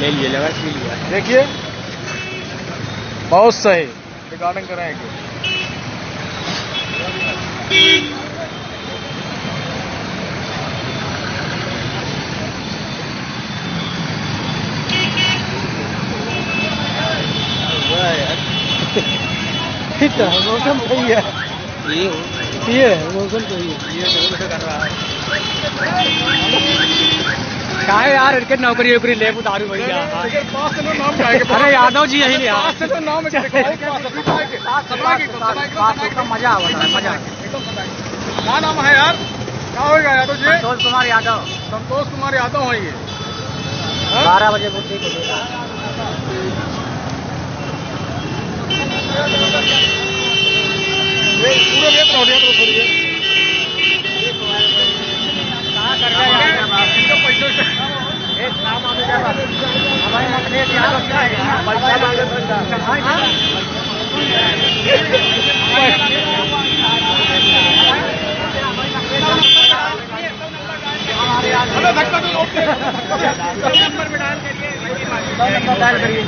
ले लिए लगा ले लिया। देखिए बहुत सही रिकॉर्डिंग करें कि मौसम सही है ये मौसम सही है ये जरूर से कर रहा है। क्या है यार इनके नौकरी वोकरी ले दारू भैया। अरे यादव जी यही लिया मजा मजा। क्या नाम है यार? क्या होगा यादव जी? संतोष कुमार यादव। संतोष कुमार यादव है ये। 12 बजे बुद्धि को पूरा रेत रोटियां तो छोड़िए। कहाँ कर रहे हैं इनको पैसे एक नाम आने क्या बात हमारे अपने यार क्या है पैसा मांगे पैसा हमें धक्का दो नंबर में डाल करके नंबर डायल करिए।